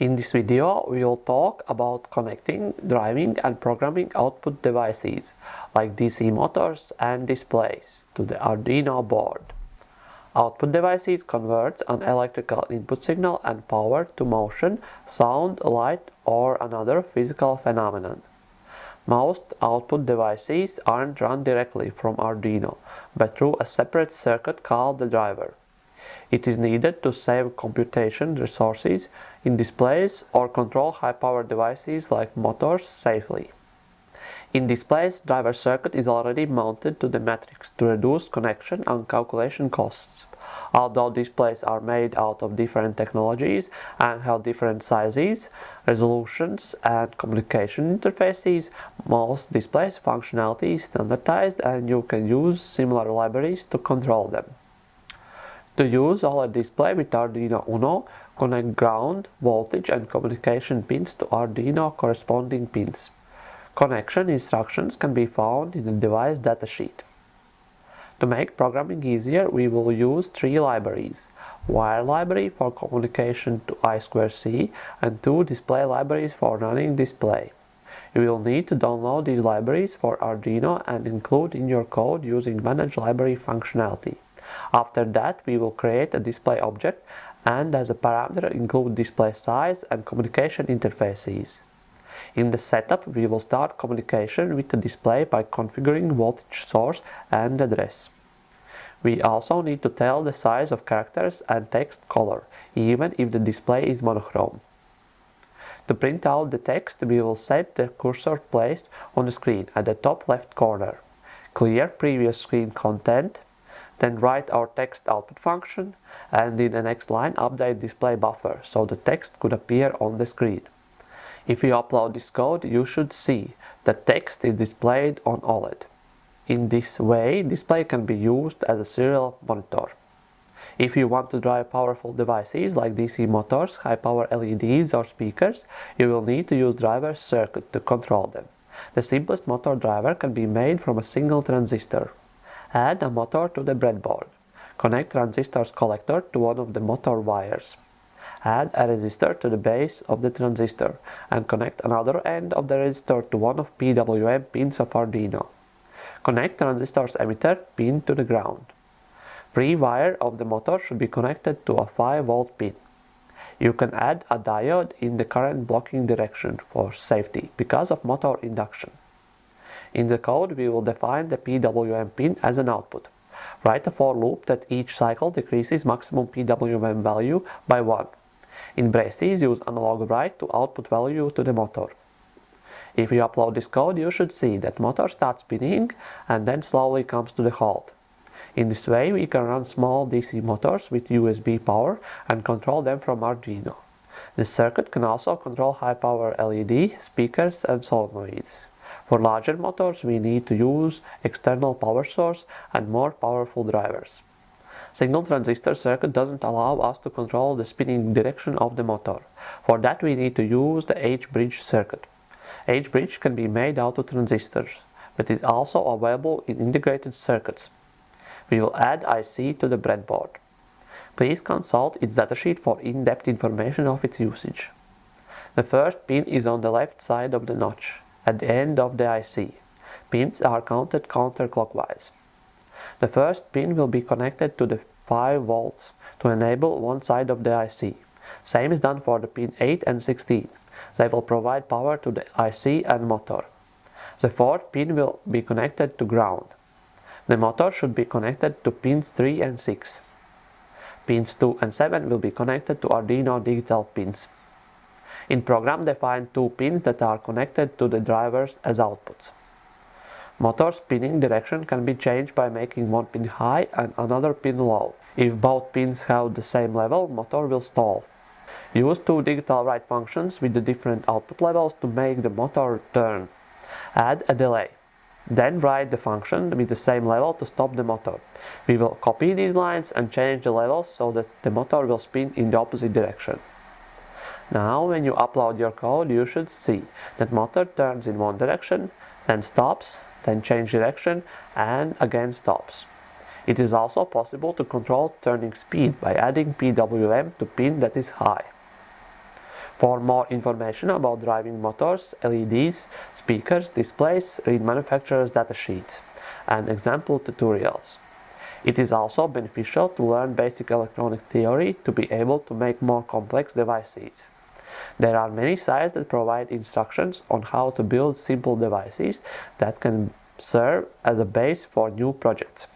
In this video, we will talk about connecting, driving and programming output devices like DC motors and displays to the Arduino board. Output devices convert an electrical input signal and power to motion, sound, light or another physical phenomenon. Most output devices aren't run directly from Arduino, but through a separate circuit called the driver. It is needed to save computation resources in displays or control high-power devices like motors safely. In displays, driver circuit is already mounted to the matrix to reduce connection and calculation costs. Although displays are made out of different technologies and have different sizes, resolutions and communication interfaces, most displays' functionality is standardized and you can use similar libraries to control them. To use OLED display with Arduino UNO, connect ground, voltage and communication pins to Arduino corresponding pins. Connection instructions can be found in the device datasheet. To make programming easier, we will use three libraries: wire library for communication to I2C and two display libraries for running display. You will need to download these libraries for Arduino and include in your code using manage library functionality. After that, we will create a display object and as a parameter include display size and communication interfaces. In the setup, we will start communication with the display by configuring voltage source and address. We also need to tell the size of characters and text color, even if the display is monochrome. To print out the text, we will set the cursor placed on the screen at the top left corner. Clear previous screen content, then write our text output function, and in the next line update display buffer so the text could appear on the screen. If you upload this code, you should see that text is displayed on OLED. In this way, display can be used as a serial monitor. If you want to drive powerful devices like DC motors, high-power LEDs or speakers, you will need to use driver circuit to control them. The simplest motor driver can be made from a single transistor. Add a motor to the breadboard. Connect transistor's collector to one of the motor wires. Add a resistor to the base of the transistor and connect another end of the resistor to one of PWM pins of Arduino. Connect transistor's emitter pin to the ground. Free wire of the motor should be connected to a 5-volt pin. You can add a diode in the current blocking direction for safety because of motor induction. In the code, we will define the PWM pin as an output. Write a for loop that each cycle decreases maximum PWM value by 1. In braces, use analog write to output value to the motor. If you upload this code, you should see that motor starts spinning and then slowly comes to the halt. In this way, we can run small DC motors with USB power and control them from Arduino. This circuit can also control high-power LED, speakers and solenoids. For larger motors, we need to use external power source and more powerful drivers. Single transistor circuit doesn't allow us to control the spinning direction of the motor. For that, we need to use the H-bridge circuit. H-bridge can be made out of transistors, but is also available in integrated circuits. We will add IC to the breadboard. Please consult its datasheet for in-depth information of its usage. The first pin is on the left side of the notch, at the end of the IC. Pins are counted counterclockwise. The first pin will be connected to the 5 volts to enable one side of the IC. Same is done for the pin 8 and 16. They will provide power to the IC and motor. The fourth pin will be connected to ground. The motor should be connected to pins 3 and 6. Pins 2 and 7 will be connected to Arduino digital pins. In program, define 2 pins that are connected to the drivers as outputs. Motor spinning direction can be changed by making one pin high and another pin low. If both pins have the same level, motor will stall. Use 2 digital write functions with the different output levels to make the motor turn. Add a delay. Then write the function with the same level to stop the motor. We will copy these lines and change the levels so that the motor will spin in the opposite direction. Now, when you upload your code, you should see that motor turns in one direction, then stops, then change direction, and again stops. It is also possible to control turning speed by adding PWM to pin that is high. For more information about driving motors, LEDs, speakers, displays, read manufacturer's datasheets and example tutorials. It is also beneficial to learn basic electronic theory to be able to make more complex devices. There are many sites that provide instructions on how to build simple devices that can serve as a base for new projects.